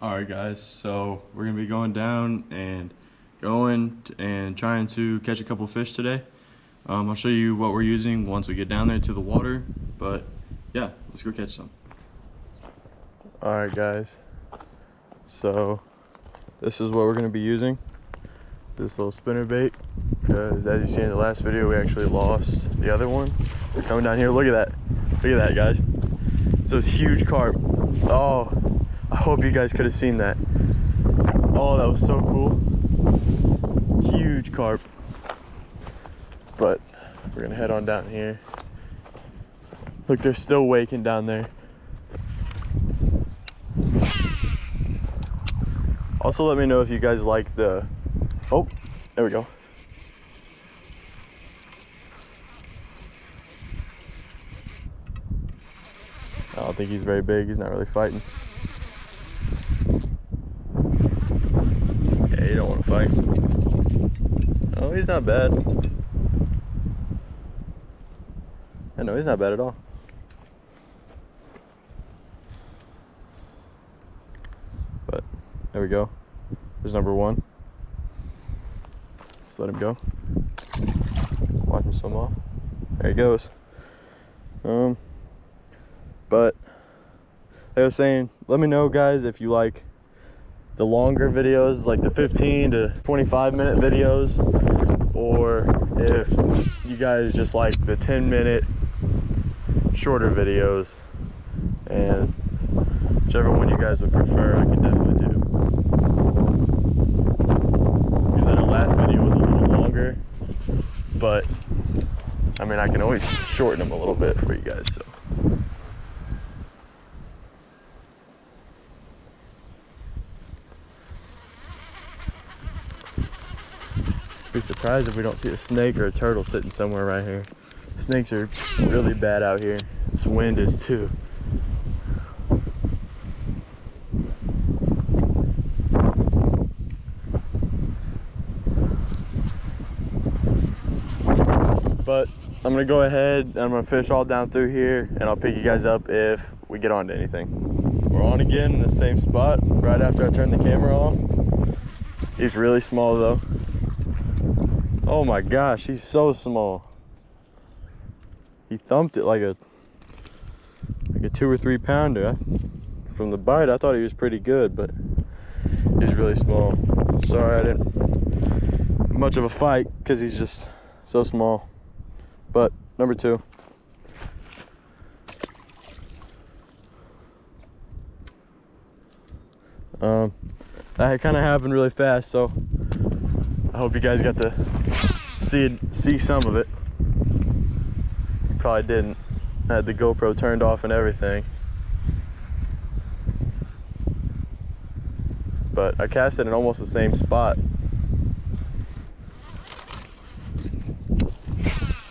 Alright guys, so we're gonna be going down and trying to catch a couple fish today. I'll show you what we're using once we get down there to the water, but yeah, let's go catch some. Alright guys, so this is what we're gonna be using, this little spinner bait, because as you see in the last video we actually lost the other one. We're coming down here, look at that guys, it's those huge carp. Oh, I hope you guys could have seen that. Oh, that was so cool. Huge carp. But we're gonna head on down here. Look, they're still waking down there. Also, let me know if you guys like the... Oh, there we go. I don't think he's very big. He's not really fighting. Yeah, you don't want to fight. Oh, he's not bad. Yeah, no, he's not bad at all. But there we go. There's number one. Just let him go. Watch him swim off. There he goes. But like I was saying, let me know guys if you like the longer videos, like the 15 to 25 minute videos, or if you guys just like the 10-minute shorter videos, and whichever one you guys would prefer, I can definitely do. Because I know last video was a little longer, but I mean I can always shorten them a little bit for you guys, so. Be surprised if we don't see a snake or a turtle sitting somewhere right here. Snakes are really bad out here. This wind is too. But I'm gonna go ahead and I'm gonna fish all down through here, and I'll pick you guys up if we get onto anything. We're on again in the same spot right after I turn the camera off. He's really small though. Oh my gosh, he's so small. He thumped it like a 2 or 3 pounder. From the bite, I thought he was pretty good, but he's really small. Sorry I didn't much of a fight because he's just so small. But number 2. That kind of happened really fast, so I hope you guys got to see some of it. You probably didn't. I had the GoPro turned off and everything. But I cast it in almost the same spot.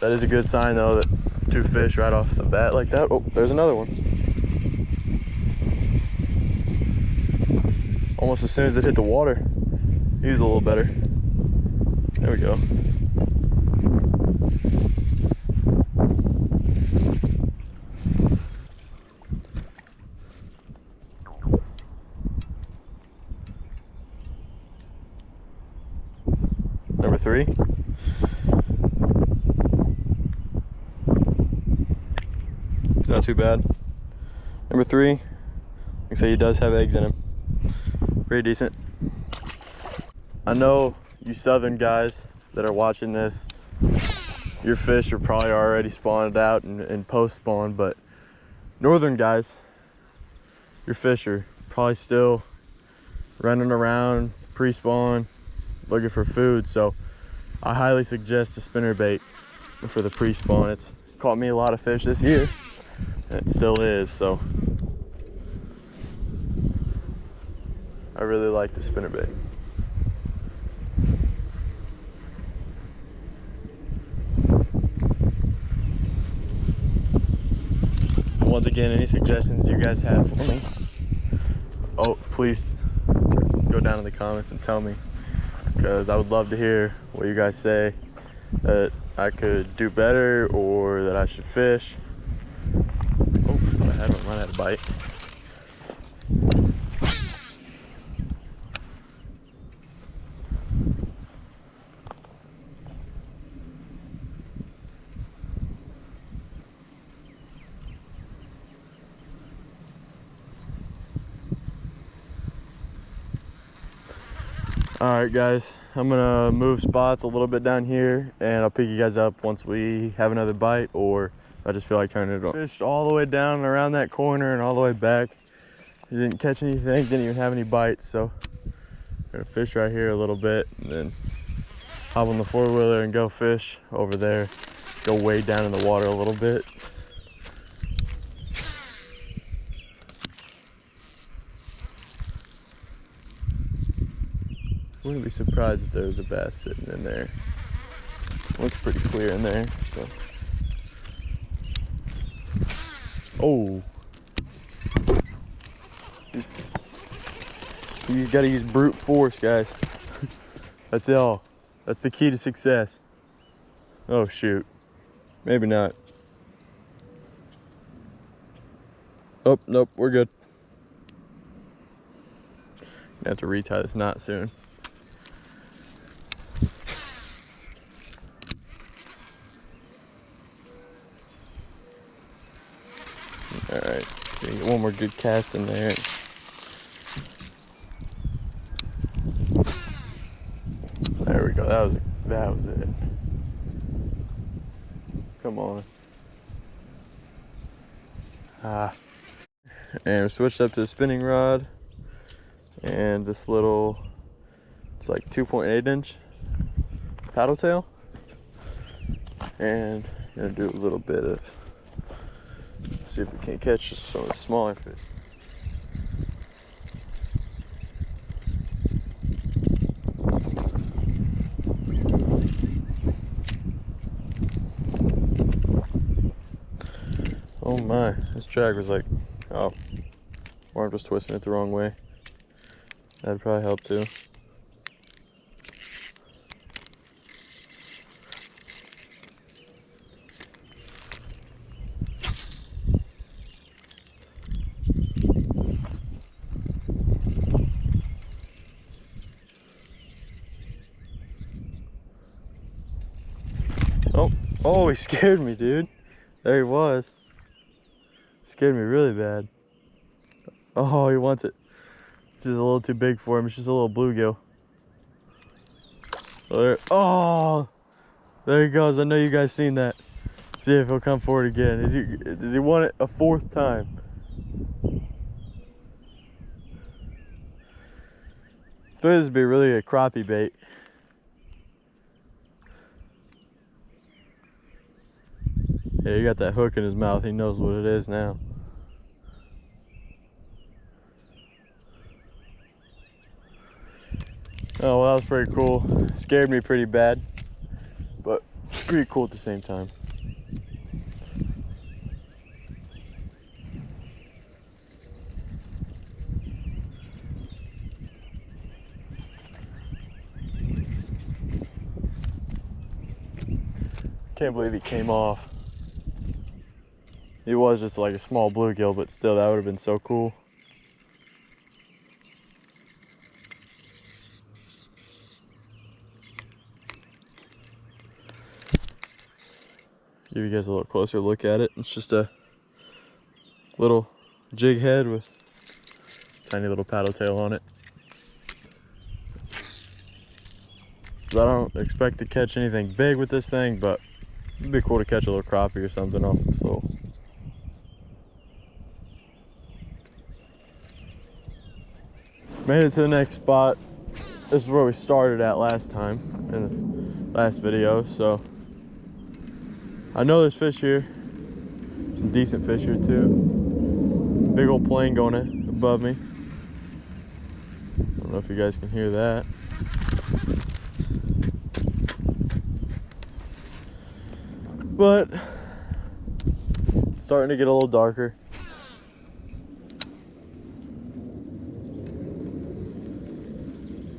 That is a good sign though, that 2 fish right off the bat like that. Oh, there's another one. Almost as soon as it hit the water, he was a little better. There we go. Number 3. It's not too bad. Number 3, like I say, he does have eggs in him. Pretty decent. I know you southern guys that are watching this, your fish are probably already spawned out and post spawn, but northern guys, your fish are probably still running around pre-spawn looking for food. So I highly suggest a spinnerbait for the pre-spawn. It's caught me a lot of fish this year, and it still is, so I really like the spinnerbait. Once again, any suggestions you guys have for me, oh, please go down in the comments and tell me, because I would love to hear what you guys say that I could do better or that I should fish. Oh, I might have had a bite. All right, guys, I'm gonna move spots a little bit down here, and I'll pick you guys up once we have another bite, or I just feel like turning it on. Fished all the way down and around that corner and all the way back. You didn't catch anything, didn't even have any bites, so I'm gonna fish right here a little bit, and then hop on the four-wheeler and go fish over there. Go way down in the water a little bit. Wouldn't be surprised if there was a bass sitting in there. Looks pretty clear in there, so. Oh. You gotta use brute force, guys. That's all. That's the key to success. Oh shoot. Maybe not. Oh, nope, we're good. Gonna have to retie this knot soon. All right, get one more good cast in there. There we go. That was it. Come on. And we switched up to the spinning rod and this little, it's like 2.8 inch paddle tail. And gonna do a little bit of, see if we can catch some of the smaller fish. Oh my, this drag was like, oh, or I'm just twisting it the wrong way. That'd probably help too. Oh, he scared me, dude. There he was. Scared me really bad. Oh, he wants it. It's just a little too big for him. It's just a little bluegill. Oh, there he goes. I know you guys seen that. See if he'll come forward again. Does he want it a fourth time? I thought this would be really a crappie bait. Yeah, he got that hook in his mouth. He knows what it is now. Oh, well, that was pretty cool. Scared me pretty bad, but pretty cool at the same time. Can't believe he came off. He was just like a small bluegill, but still, that would have been so cool. Give you guys a little closer look at it. It's just a little jig head with tiny little paddle tail on it. So I don't expect to catch anything big with this thing, but it'd be cool to catch a little crappie or something off the slope. Made it to the next spot. This is where we started at last time in the last video, so I know there's fish here. Some decent fish here too. Big old plane going above me. I don't know if you guys can hear that. But it's starting to get a little darker.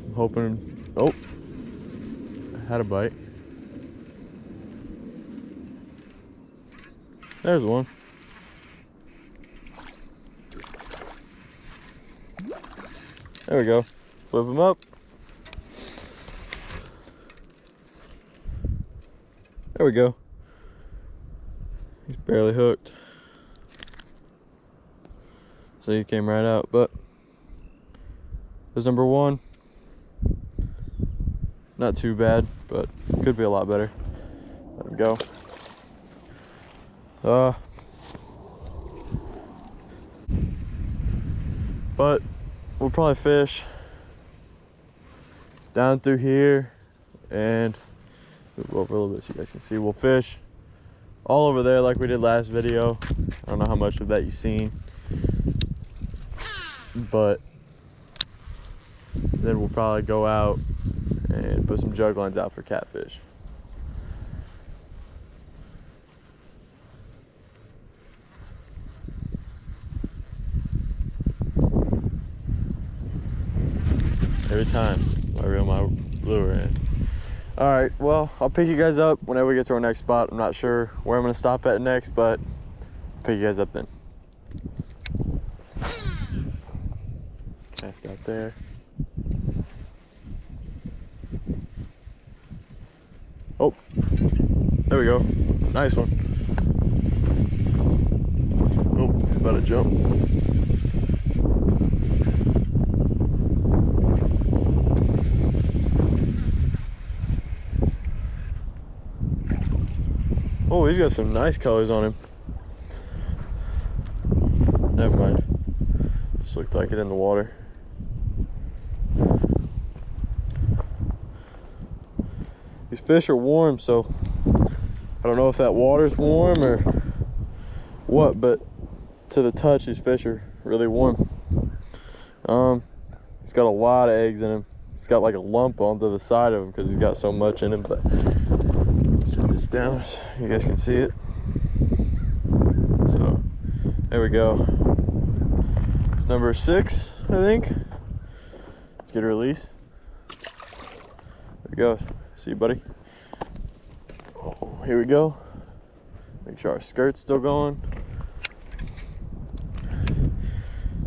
I'm hoping, oh, I had a bite. There's one. There we go. Flip him up. There we go. He's barely hooked. So he came right out, but there's number one. Not too bad, but could be a lot better. Let him go. But we'll probably fish down through here and move over a little bit so you guys can see. We'll fish all over there like we did last video. I don't know how much of that you've seen, but then we'll probably go out and put some jug lines out for catfish. Every time I reel my lure in. All right, well, I'll pick you guys up whenever we get to our next spot. I'm not sure where I'm gonna stop at next, but I'll pick you guys up then. Cast out there. Oh, there we go. Nice one. Oh, about to jump. Oh, he's got some nice colors on him. Never mind. Just looked like it in the water. These fish are warm, so I don't know if that water's warm or what, but to the touch, these fish are really warm. He's got a lot of eggs in him. He's got like a lump onto the side of him because he's got so much in him, but set this down so you guys can see it. So there we go. It's number 6, I think. Let's get a release. There he goes. See you, buddy. Oh, here we go. Make sure our skirt's still going.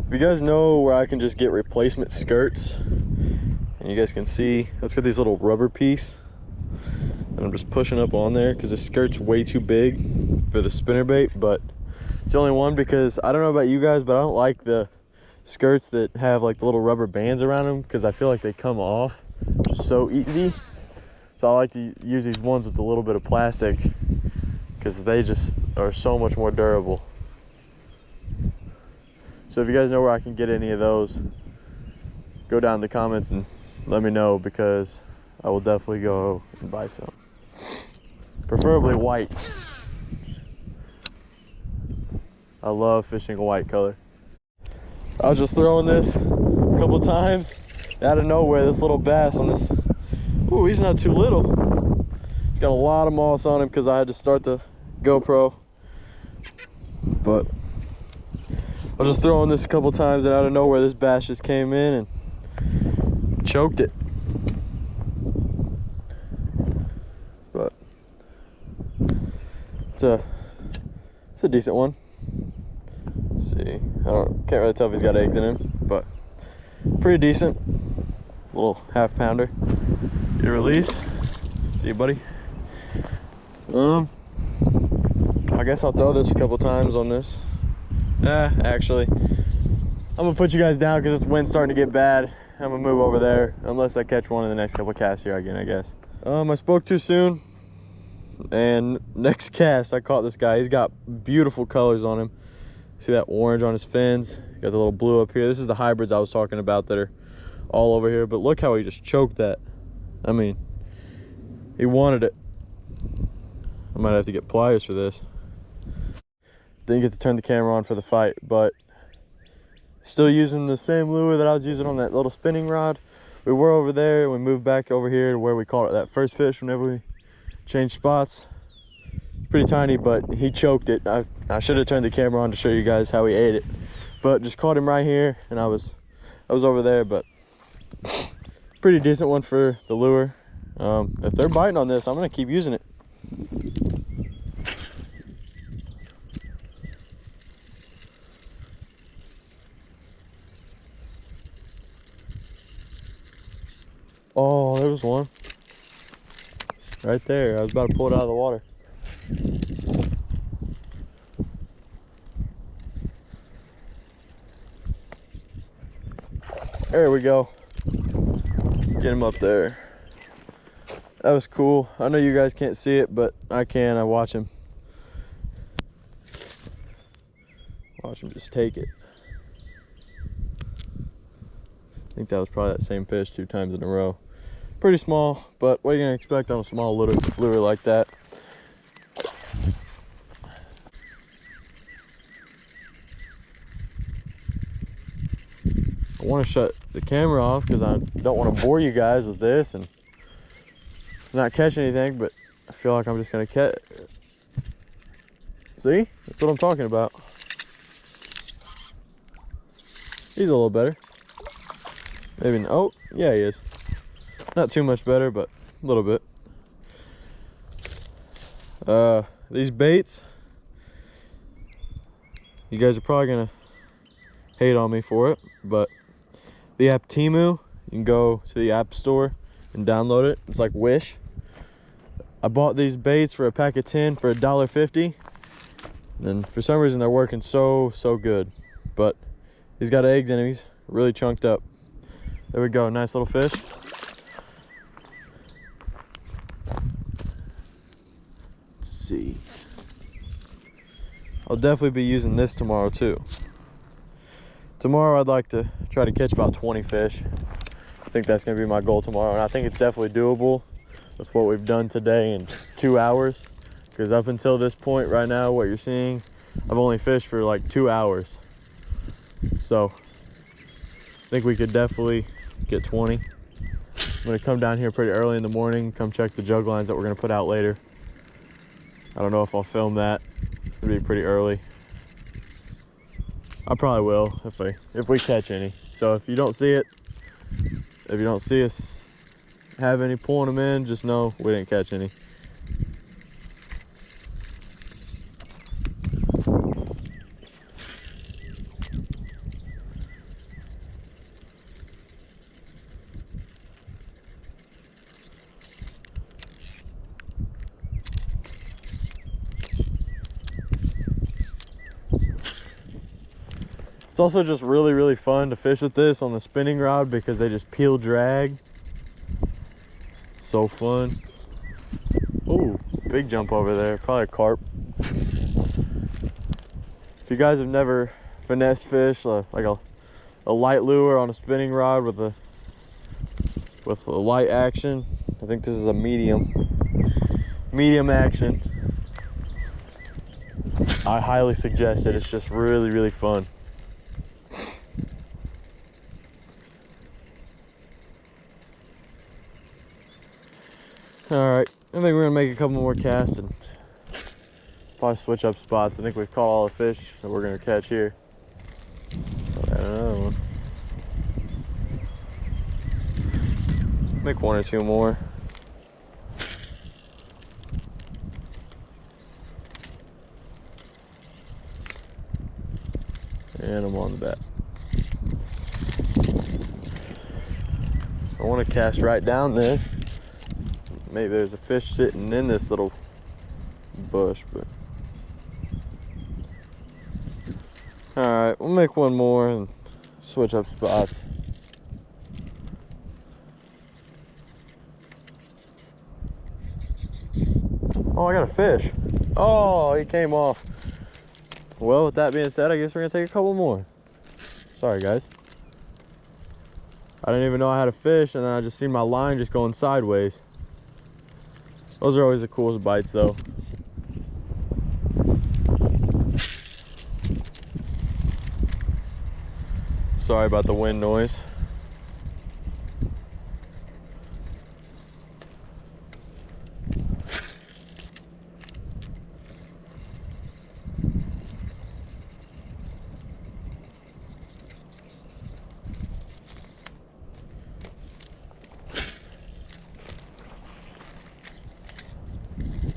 If you guys know where I can just get replacement skirts, and you guys can see, let's get these little rubber piece. And I'm just pushing up on there because the skirt's way too big for the spinnerbait, but it's the only one because I don't know about you guys, but I don't like the skirts that have like the little rubber bands around them because I feel like they come off just so easy. So I like to use these ones with a little bit of plastic because they just are so much more durable. So if you guys know where I can get any of those, go down in the comments and let me know because I will definitely go and buy some. Preferably white. I love fishing a white color. I was just throwing this a couple times. Out of nowhere, this little bass on this. Ooh, he's not too little. He's got a lot of moss on him because I had to start the GoPro. But I was just throwing this a couple times and out of nowhere, this bass just came in and choked it. But it's a decent one. Let's see, can't really tell if he's got eggs in him, but pretty decent. Little half pounder. Get a release. See you, buddy. I guess I'll throw this a couple times on this. Actually, I'm gonna put you guys down because this wind's starting to get bad. I'm gonna move over there unless I catch one in the next couple casts here again, I guess. I spoke too soon, and next cast I caught this guy. He's got beautiful colors on him. See that orange on his fins? Got the little blue up here. This is the hybrids I was talking about that are all over here, but look how he just choked that. I mean, he wanted it. I might have to get pliers for this. Didn't get to turn the camera on for the fight, but still using the same lure that I was using on that little spinning rod. We were over there and we moved back over here to where we caught that first fish whenever we changed spots. Pretty tiny, but he choked it. I should have turned the camera on to show you guys how he ate it, but just caught him right here and I was over there. But pretty decent one for the lure. If they're biting on this, I'm gonna keep using it. Oh, there was one right there. I was about to pull it out of the water. There we go. Get him up there. That was cool. I know you guys can't see it, but I can. I watch him. Watch him just take it. I think that was probably that same fish 2 times in a row. Pretty small, but what are you gonna expect on a small lure like that? I want to shut the camera off because I don't want to bore you guys with this and not catch anything, but I feel like I'm just gonna catch. See? That's what I'm talking about. He's a little better. Maybe, oh, yeah, he is. Not too much better, but a little bit. These baits, you guys are probably gonna hate on me for it, but the app Temu, you can go to the app store and download it. It's like Wish. I bought these baits for a pack of 10 for $1.50, and for some reason they're working so good. But he's got eggs in him. He's really chunked up. There we go. Nice little fish. Let's see. I'll definitely be using this tomorrow too. Tomorrow I'd like to try to catch about 20 fish. I think that's gonna be my goal tomorrow, and I think it's definitely doable with what we've done today in 2 hours. Because up until this point right now, what you're seeing, I've only fished for like 2 hours. So I think we could definitely get 20. I'm gonna come down here pretty early in the morning, come check the jug lines that we're gonna put out later. I don't know if I'll film that. It'll be pretty early. I probably will if we catch any. So if you don't see it, if you don't see us have any pulling them in, just know we didn't catch any. It's also just really fun to fish with this on the spinning rod because they just peel drag. It's so fun. Ooh, big jump over there, probably a carp. If you guys have never finesse fished like a light lure on a spinning rod with a light action, I think this is a medium action. I highly suggest it. It's just really fun. All right, I think we're gonna make a couple more casts and probably switch up spots. I think we've caught all the fish that we're gonna catch here. Add another one. Make 1 or 2 more. And I'm on the bat. I want to cast right down this. Maybe there's a fish sitting in this little bush, but all right, we'll make 1 more and switch up spots. Oh, I got a fish. Oh, he came off. Well, with that being said, I guess we're gonna take a couple more. Sorry guys, I didn't even know I had a fish, and then I just seen my line just going sideways. Those are always the coolest bites though. Sorry about the wind noise.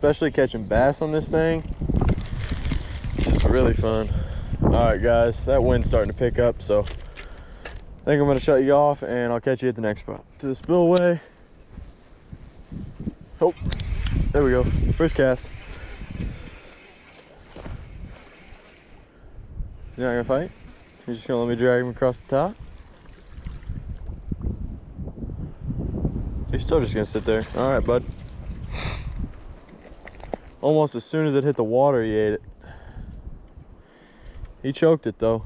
Especially catching bass on this thing. It's really fun. All right guys, that wind's starting to pick up, so I think I'm gonna shut you off and I'll catch you at the next spot. To the spillway. Oh, there we go, first cast. You're not gonna fight? You're just gonna let me drag him across the top? He's still just gonna sit there. All right, bud. almost as soon as it hit the water, he ate it. He choked it though.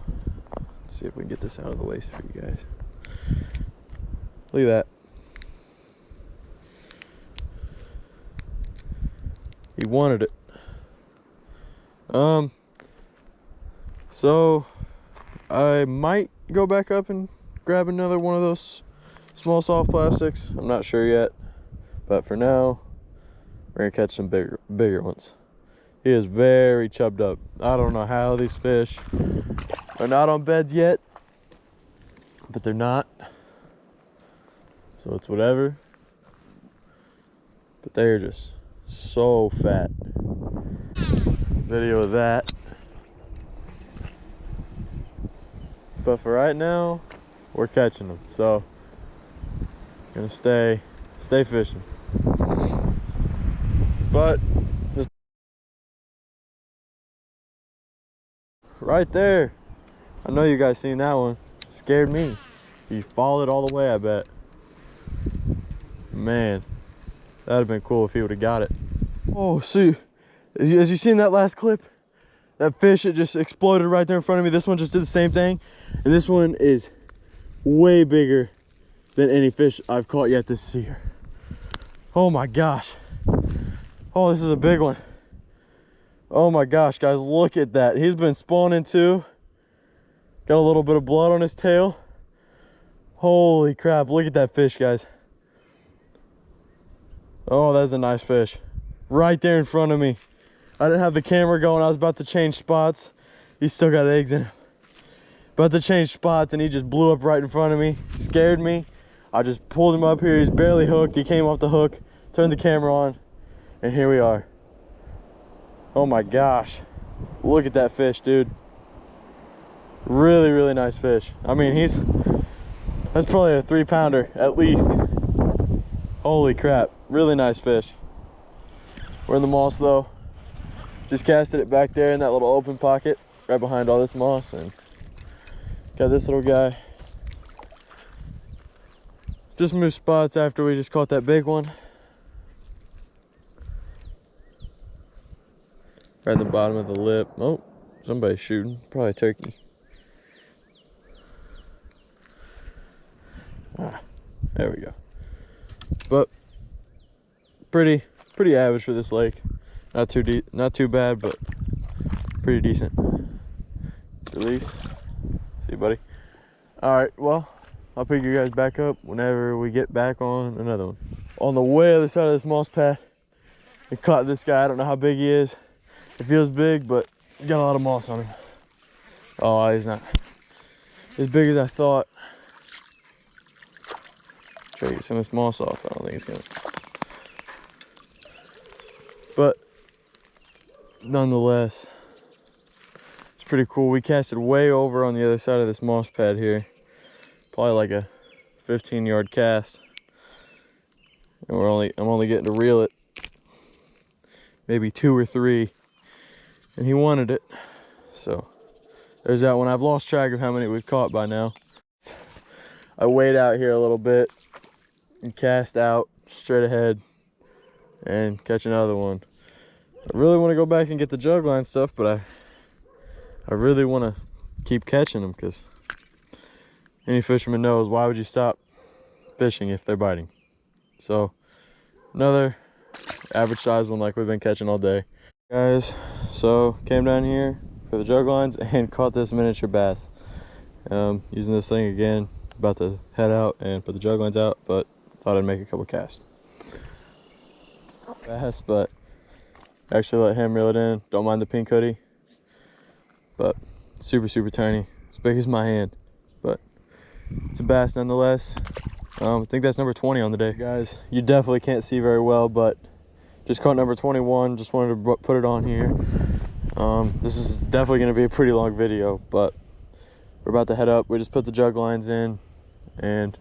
Let's see if we can get this out of the way for you guys. Look at that. He wanted it. So I might go back up and grab another one of those small soft plastics. I'm not sure yet, but for now we're gonna catch some bigger ones. He is very chubbed up. I don't know how these fish are not on beds yet, but they're not, so it's whatever. But they're just so fat. Video of that. But for right now, we're catching them. So gonna stay fishing. But this right there, I know you guys seen that one. Scared me. He followed all the way, I bet. Man, that'd have been cool if he would have got it. Oh, see, as you seen that last clip, that fish, it just exploded right there in front of me. This one just did the same thing. And this one is way bigger than any fish I've caught yet this year. Oh my gosh. Oh, this is a big one. Oh my gosh, guys, look at that. He's been spawning too. Got a little bit of blood on his tail. Holy crap, look at that fish, guys. Oh, that's a nice fish. Right there in front of me. I didn't have the camera going. I was about to change spots. He's still got eggs in him. About to change spots and he just blew up right in front of me. Scared me. I just pulled him up here. He's barely hooked. He came off the hook, turned the camera on, and here we are. Oh my gosh. Look at that fish, dude. Really, really nice fish. I mean, that's probably a 3-pounder at least. Holy crap. Really nice fish. We're in the moss though. Just casted it back there in that little open pocket right behind all this moss, and got this little guy. Just moved spots after we just caught that big one. Right in the bottom of the lip. Oh, somebody's shooting. Probably a turkey. Ah, there we go. But pretty average for this lake. Not too bad, but pretty decent. Release. See you, buddy. All right, well, I'll pick you guys back up whenever we get back on another one. On the way other side of this moss pad, we caught this guy. I don't know how big he is. It feels big, but he's got a lot of moss on him. Oh, he's not as big as I thought. Try to get some of this moss off. I don't think it's gonna. But nonetheless, it's pretty cool. We casted way over on the other side of this moss pad here. Probably like a 15-yard cast. And I'm only getting to reel it. Maybe 2 or 3. And he wanted it. So there's that one. I've lost track of how many we've caught by now. I wait out here a little bit and cast out straight ahead and catch another one. I really want to go back and get the jug line stuff, but I really want to keep catching them, because any fisherman knows, why would you stop fishing if they're biting? So another average size one like we've been catching all day. Guys, so came down here for the jug lines and caught this miniature bass. Using this thing again, about to head out and put the jug lines out, but thought I'd make a couple casts. Bass, but actually let him reel it in. Don't mind the pink hoodie, but super tiny, as big as my hand, but it's a bass nonetheless. I think that's number 20 on the day. Guys, you definitely can't see very well, but just caught number 21. Just wanted to put it on here. This is definitely going to be a pretty long video, but we're about to head up. We just put the jug lines in, and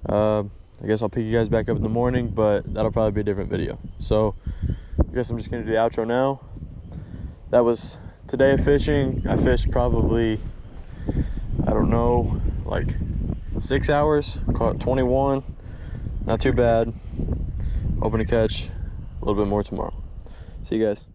I guess I'll pick you guys back up in the morning, but that'll probably be a different video. So I guess I'm just going to do the outro now. That was today of fishing. I fished probably, I don't know, like 6 hours. Caught 21. Not too bad. Hoping to catch a little bit more tomorrow. See you guys.